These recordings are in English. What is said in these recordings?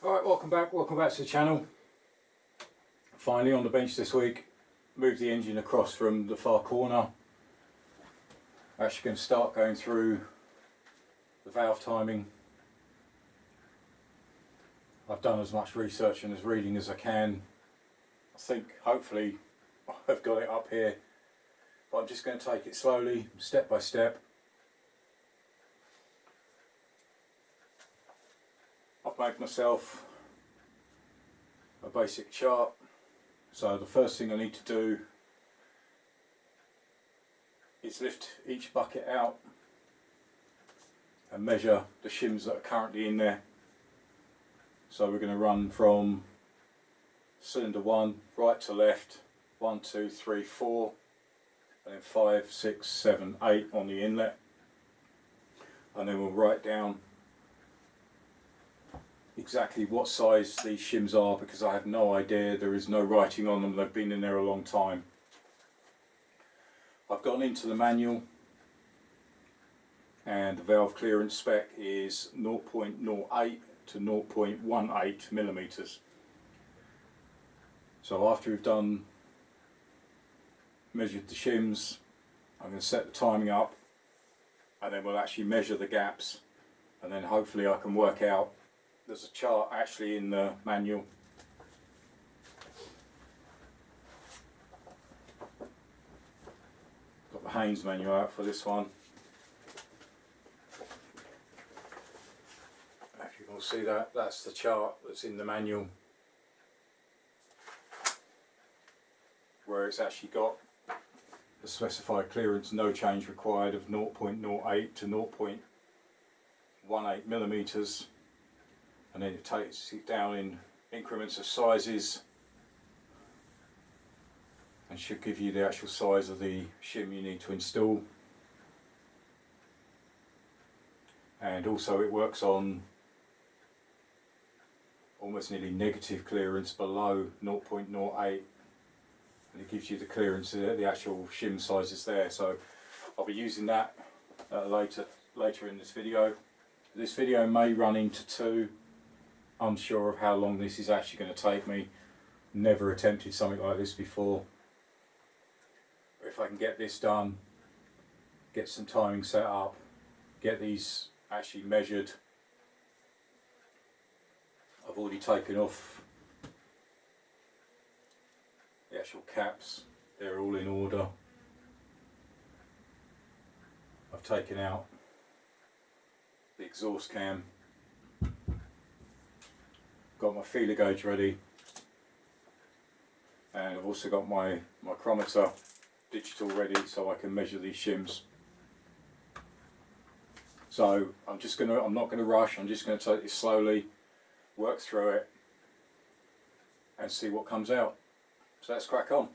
Alright, welcome back to the channel. Finally on the bench this week. Moved the engine across from the far corner. Actually going to start going through the valve timing. I've done as much research and as reading as I can. I think hopefully I've got it up here, but I'm just going to take it slowly, step by step. I've made myself a basic chart. So the first thing I need to do is lift each bucket out and measure the shims that are currently in there. So we're going to run from cylinder 1 right to left, 1, 2, 3, 4, and then 5, 6, 7, 8 on the inlet, and then we'll write down exactly what size these shims are, because I have no idea. There is no writing on them. They've been in there a long time. I've gone into the manual and the valve clearance spec is 0.08 to 0.18 millimeters. So after we've measured the shims, I'm going to set the timing up, and then we'll actually measure the gaps, and then hopefully I can work out. There's a chart actually in the manual. Got the Haynes manual out for this one. If you can see that, that's the chart that's in the manual, where it's actually got the specified clearance, no change required, of 0.08 to 0.18 millimeters. And then it takes it down in increments of sizes and should give you the actual size of the shim you need to install. And also it works on almost nearly negative clearance below 0.08, and it gives you the clearance, the actual shim sizes there. So I'll be using that later in this video. This video may run into 2. Unsure of how long this is actually going to take me. Never attempted something like this before. If I can get this done, get some timing set up, get these actually measured. I've already taken off the actual caps, they're all in order. I've taken out the exhaust cam. Got my feeler gauge ready, and I've also got my micrometer digital ready so I can measure these shims. So I'm not gonna rush. I'm just gonna take this slowly, work through it, and see what comes out. So let's crack on.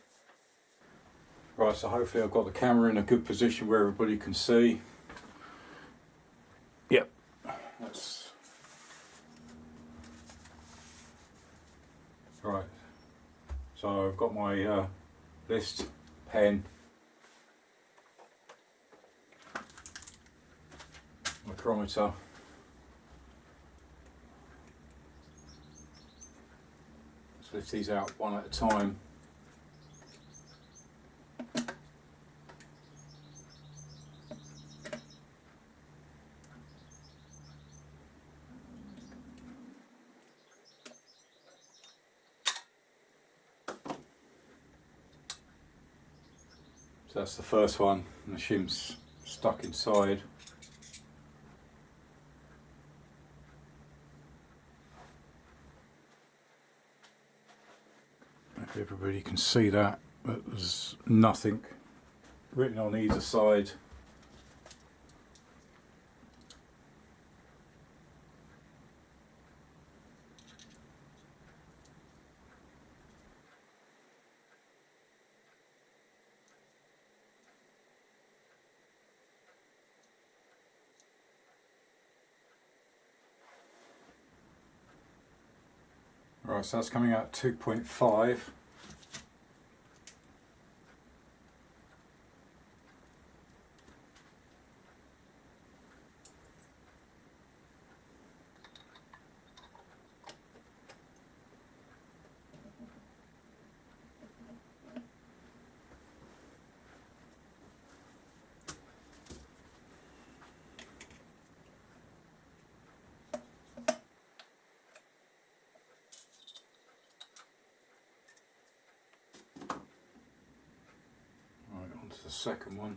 Right, so hopefully I've got the camera in a good position where everybody can see. Yep, that's right. So I've got my list, pen, micrometer, let's lift these out one at a time. So that's the first one, and the shim's stuck inside. Maybe everybody can see that, but there's nothing written on either side. Right, so that's coming out 2.5. the second one.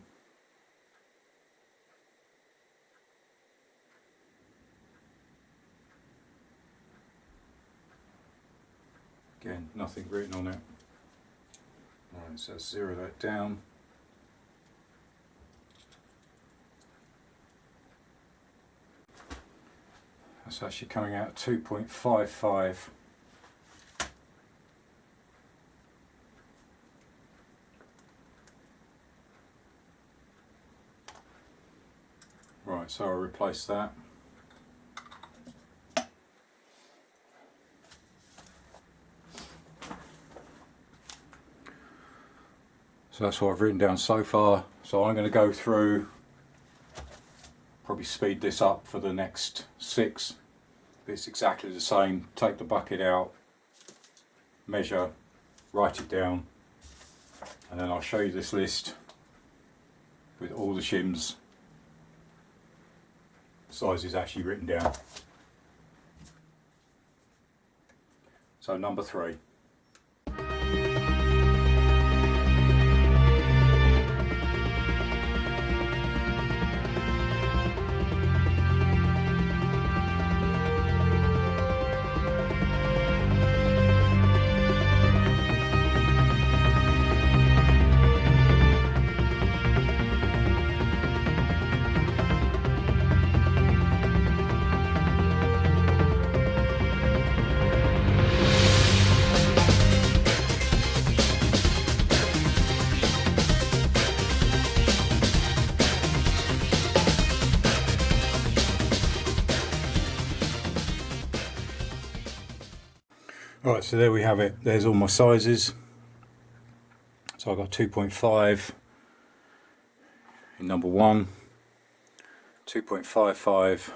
Again, nothing written on it. Alright, so let's zero that down. That's actually coming out at 2.55. Right, so I'll replace that. So that's what I've written down so far. So I'm going to go through, probably speed this up for the next 6. It's exactly the same. Take the bucket out, measure, write it down, and then I'll show you this list with all the shims sizes actually written down. So number 3. Right, so there we have it. There's all my sizes. So I've got 2.5 in number 1, 2.55,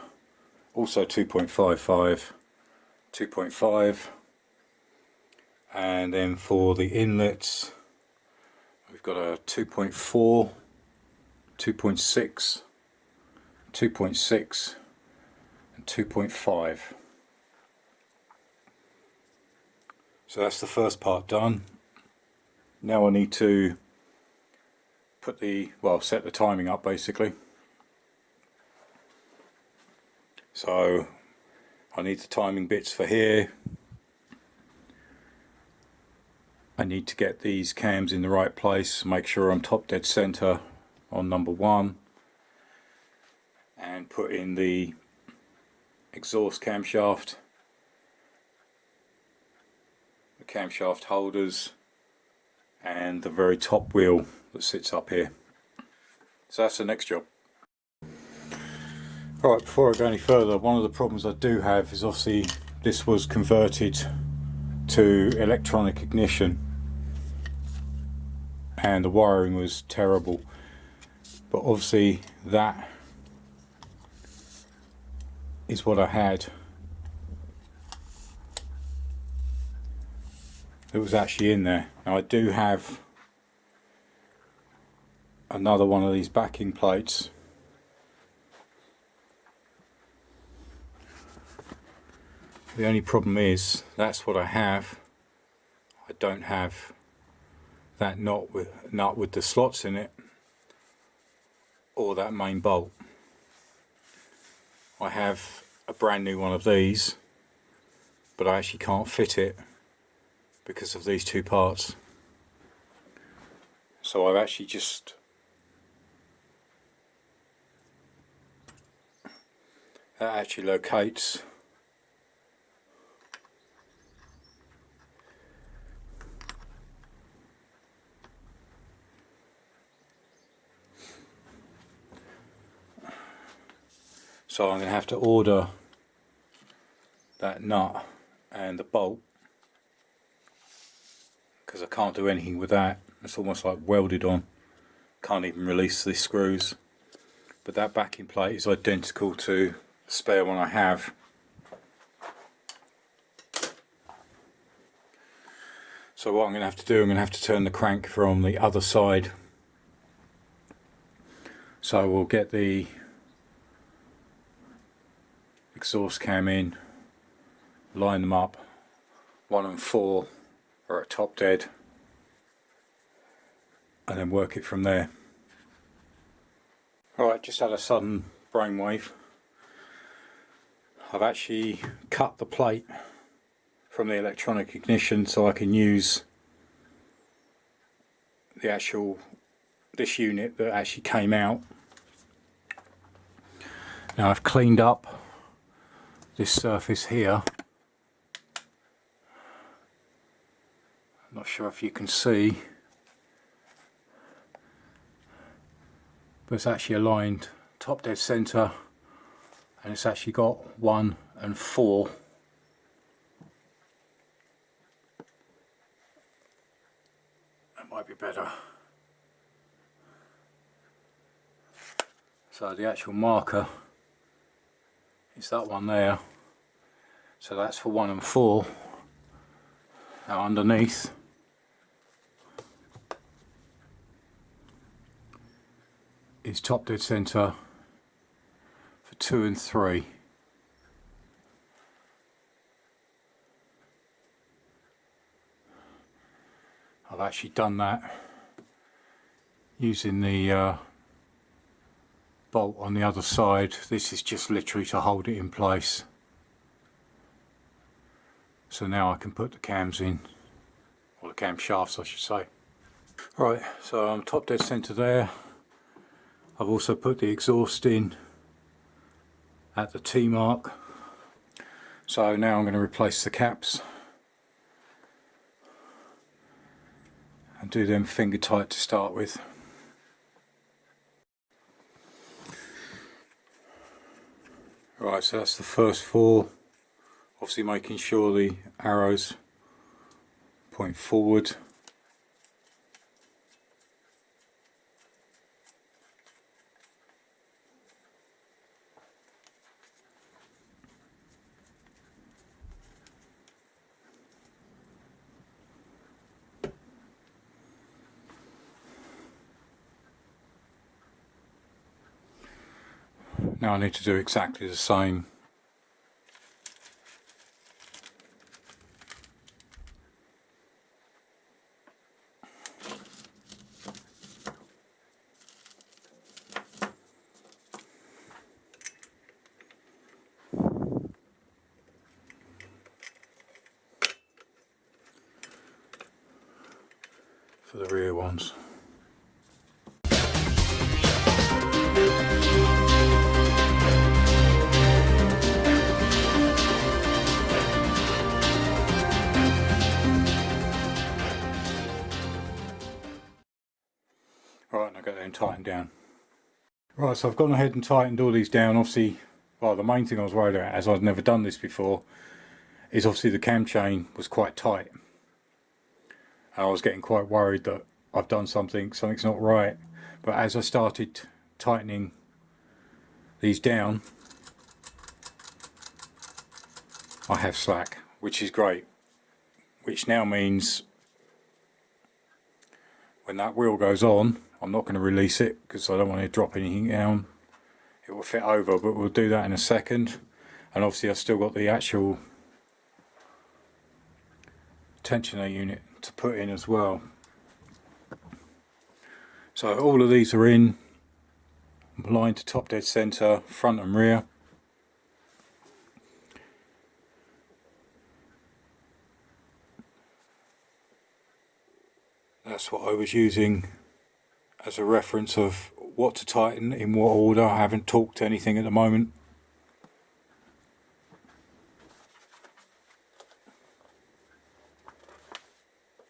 also 2.55, 2.5, and then for the inlets we've got a 2.4, 2.6, 2.6 and 2.5. So that's the first part done. Now I need to put set the timing up basically. So I need the timing bits for here. I need to get these cams in the right place, make sure I'm top dead center on number 1, and put in the exhaust camshaft, the camshaft holders, and the very top wheel that sits up here. So that's the next job. Right, before I go any further, one of the problems I do have is obviously this was converted to electronic ignition and the wiring was terrible, but obviously that is what I had. It was actually in there. Now I do have another one of these backing plates. The only problem is that's what I have. I don't have that nut with the slots in it, or that main bolt. I have a brand new one of these, but I actually can't fit it because of these 2 parts. So I've actually just that actually locates so I'm going to have to order that nut and the bolt, because I can't do anything with that. It's almost like welded on. Can't even release the screws. But that backing plate is identical to the spare one I have. So what I'm going to have to do, I'm going to have to turn the crank from the other side. So we'll get the exhaust cam in, line them up. 1 and 4 are at top dead, and then work it from there. Right, just had a sudden brainwave. I've actually cut the plate from the electronic ignition so I can use this unit that actually came out. Now I've cleaned up this surface here. I'm not sure if you can see, but it's actually aligned top dead center, and it's actually got 1 and 4. That might be better. So the actual marker is that one there, so that's for 1 and 4. Now underneath is top dead center for 2 and 3. I've actually done that using the bolt on the other side. This is just literally to hold it in place. So now I can put the cams in, or the camshafts I should say. Right, so I'm top dead center there. I've also put the exhaust in at the T mark. So now I'm going to replace the caps and do them finger tight to start with. Right, so that's the first 4. Obviously making sure the arrows point forward. Now I need to do exactly the same for the rear ones. Right, now get them tightened down. Right, so I've gone ahead and tightened all these down. Obviously, well, the main thing I was worried about, as I've never done this before, is obviously the cam chain was quite tight. And I was getting quite worried that I've done something's not right. But as I started tightening these down, I have slack, which is great. Which now means when that wheel goes on, I'm not going to release it because I don't want to drop anything down. It will fit over, but we'll do that in a second. And obviously I've still got the actual tensioner unit to put in as well. So all of these are in, aligned to top dead center, front and rear. That's what I was using as a reference of what to tighten in what order. I haven't torqued anything at the moment.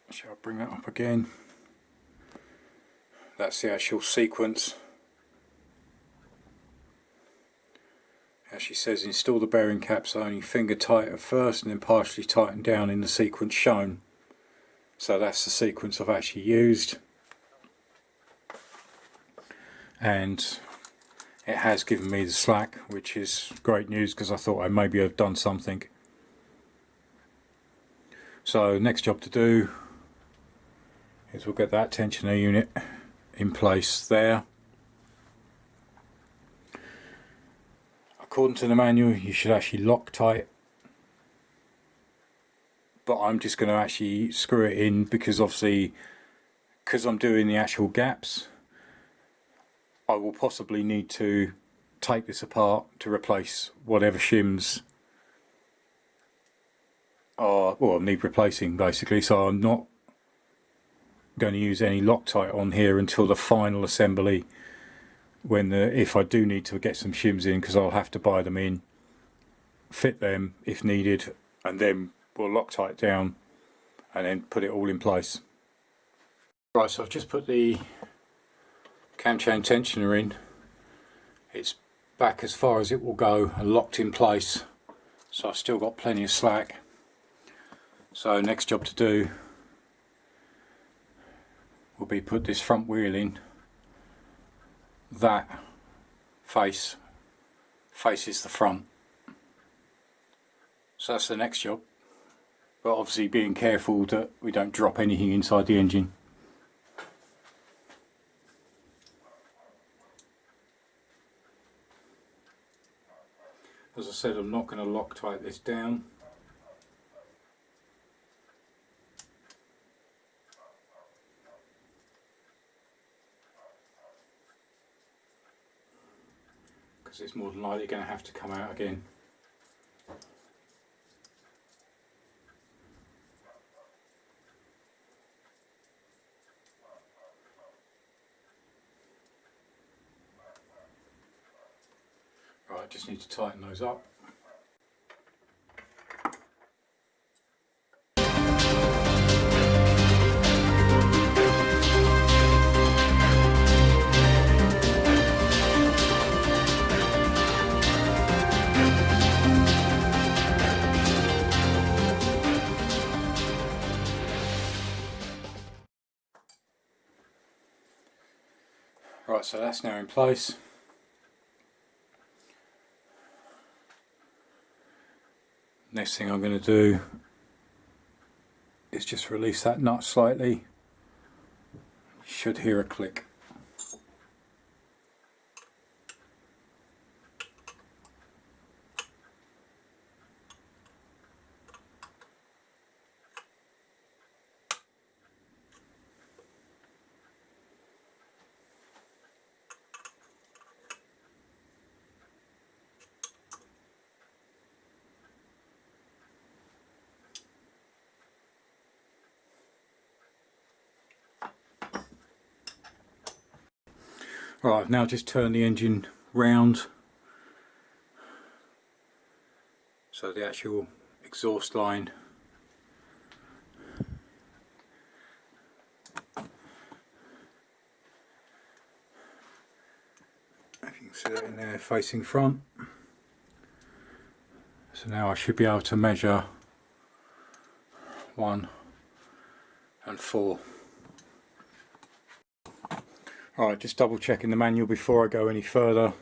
Shall I bring that up again? That's the actual sequence. As she says, install the bearing caps only finger tight at first and then partially tighten down in the sequence shown. So that's the sequence I've actually used, and it has given me the slack, which is great news because I thought I maybe have done something. So next job to do is we'll get that tensioner unit in place there. According to the manual, you should actually Loctite, but I'm just going to actually screw it in because obviously, because I'm doing the actual gaps, I will possibly need to take this apart to replace whatever shims are, well, need replacing basically. So I'm not going to use any Loctite on here until the final assembly, when if I do need to get some shims in, because I'll have to buy them in, fit them if needed, and then we'll Loctite down and then put it all in place. Right, so I've just put the cam chain tensioner in. It's back as far as it will go and locked in place, so I've still got plenty of slack. So next job to do will be put this front wheel in. That faces the front, so that's the next job, but obviously being careful that we don't drop anything inside the engine. As I said, I'm not going to Loctite this down. Because it's more than likely going to have to come out again. Right, just need to tighten those up. Right, so that's now in place. Next thing I'm going to do is just release that nut slightly. You should hear a click. Right, I've now just turned the engine round, so the actual exhaust line if you can see that in there facing front. So now I should be able to measure 1 and 4. Alright, just double checking the manual before I go any further.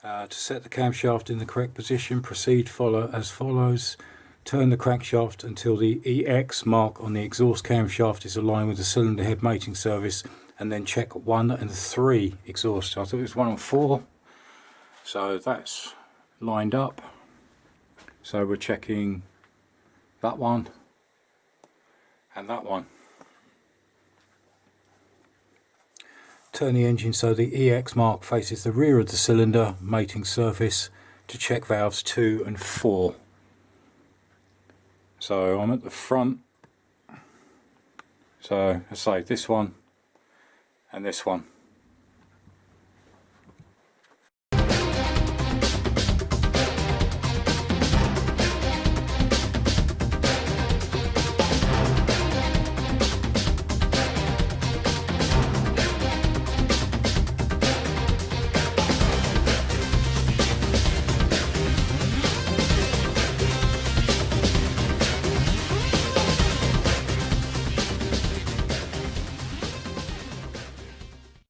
To set the camshaft in the correct position, proceed as follows. Turn the crankshaft until the EX mark on the exhaust camshaft is aligned with the cylinder head mating surface, and then check 1 and 3 exhaust. I thought it was 1 and 4, so that's lined up. So we're checking that one and that one. Turn the engine so the EX mark faces the rear of the cylinder mating surface to check valves 2 and 4. So I'm at the front, so I say this one and this one.